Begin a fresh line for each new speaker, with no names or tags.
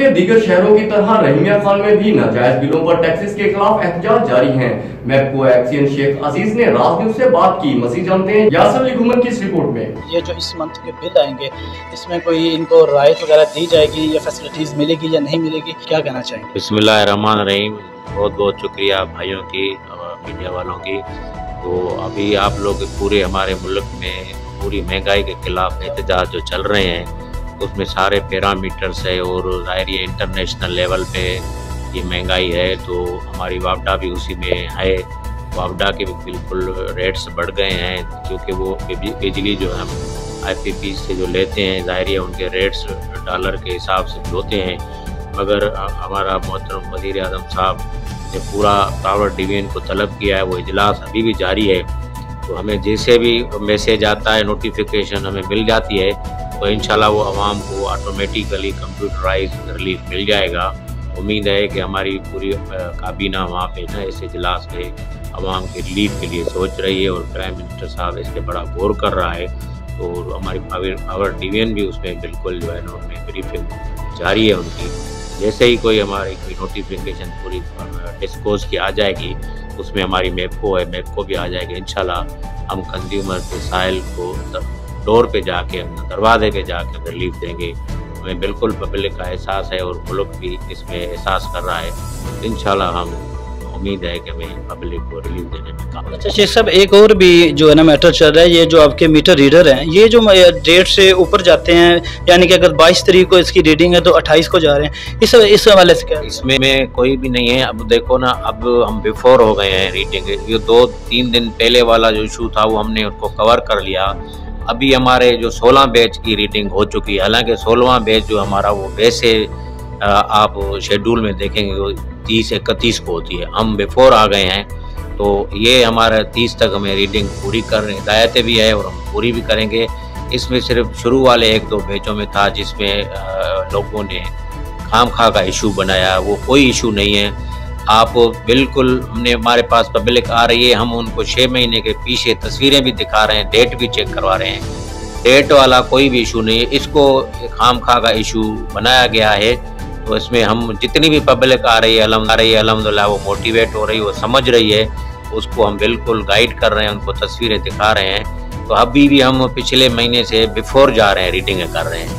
के दीगर शहरों की तरह रहीमिया खान में भी नाजायज बिलों पर टैक्सेस के खिलाफ एहतजाज जारी है। मैपको एक्सियन शेख अजीज ने राज न्यूज से बात की। मसीह जानते हैं यासर अली घुमन की इस रिपोर्ट में।
ये जो इस मंथ के बिल आएंगे, इसमें कोई इनको राहत वगैरह दी जाएगी या फैसिलिटीज मिलेगी या नहीं मिलेगी, क्या कहना चाहेंगे?
बिस्मिल्लाहिर्रहमानिर्रहीम। बहुत बहुत शुक्रिया भाइयों की, मीडिया वालों की। तो अभी आप लोग पूरे हमारे मुल्क में पूरी महंगाई के खिलाफ एहतजाज जो चल रहे हैं, उसमें सारे पैरामीटर्स है और ज़ाहिर ये इंटरनेशनल लेवल पे ये महंगाई है, तो हमारी वापडा भी उसी में है। वापडा के भी बिल्कुल रेट्स बढ़ गए हैं, क्योंकि वो बिजली जो हम IPP से जो लेते हैं, ज़ाहिर है उनके रेट्स डॉलर के हिसाब से होते हैं। मगर हमारा मोहतरम वज़ीर आज़म साहब ने पूरा पावर डिवीजन को तलब किया है, वो इजलास अभी भी जारी है। तो हमें जैसे भी मैसेज आता है, नोटिफिकेशन हमें मिल जाती है, तो इंशाल्लाह वो आवाम को ऑटोमेटिकली कंप्यूटराइज रिलीफ मिल जाएगा। उम्मीद है कि हमारी पूरी काबीना वहाँ पे ना इस इजलास में आवाम के रिलीफ के लिए सोच रही है और प्राइम मिनिस्टर साहब इस पर बड़ा गौर कर रहा है। तो हमारी पावर डिवीजन भी उसमें बिल्कुल जो है ना उनमें ब्रीफिंग जारी है उनकी। जैसे ही कोई हमारी कोई नोटिफिकेशन पूरी डिस्कोर्स की आ जाएगी, उसमें हमारी मैपको है, मैपको भी आ जाएगी। इंशाल्लाह हम कंज्यूमर के साइल को डोर पे जाके, दरवाजे पे जाके रिलीफ देंगे। हमें बिल्कुल पब्लिक का एहसास है और मुल्क भी इसमें एहसास कर रहा है। इंशाल्लाह हम उम्मीद है कि हमें पब्लिक को रिलीफ देने में काम।
अच्छा शेख साहब, एक और भी जो है ना मैटर चल रहा है, ये जो आपके मीटर रीडर हैं, ये जो डेट से ऊपर जाते हैं, यानी कि अगर 22 तारीख को इसकी रीडिंग है तो 28 को जा रहे हैं, इस हवाले से क्या?
इसमें में कोई भी नहीं है। अब देखो ना, अब हम बिफोर हो गए हैं रीडिंग। ये 2-3 दिन पहले वाला जो इशू था वो हमने उसको कवर कर लिया। अभी हमारे जो 16 बैच की रीडिंग हो चुकी है। हालांकि 16वां बैच जो हमारा वो वैसे आप शेड्यूल में देखेंगे वो 30-31 को होती है। हम बिफोर आ गए हैं, तो ये हमारा 30 तक हमें रीडिंग पूरी करने हिदायतें भी है और हम पूरी भी करेंगे। इसमें सिर्फ शुरू वाले 1-2 बैचों में था जिसमें लोगों ने खामखा का इशू बनाया। वो कोई इशू नहीं है। आप बिल्कुल, हमने हमारे पास पब्लिक आ रही है, हम उनको 6 महीने के पीछे तस्वीरें भी दिखा रहे हैं, डेट भी चेक करवा रहे हैं। डेट वाला कोई भी इशू नहीं है। इसको खामखा का इशू बनाया गया है। तो इसमें हम जितनी भी पब्लिक आ रही है अल्हम्दुलिल्लाह वो मोटिवेट हो रही है, वो समझ रही है, उसको हम बिल्कुल गाइड कर रहे हैं, उनको तस्वीरें दिखा रहे हैं। तो अभी भी हम पिछले महीने से बिफोर जा रहे हैं, रीडिंग कर रहे हैं।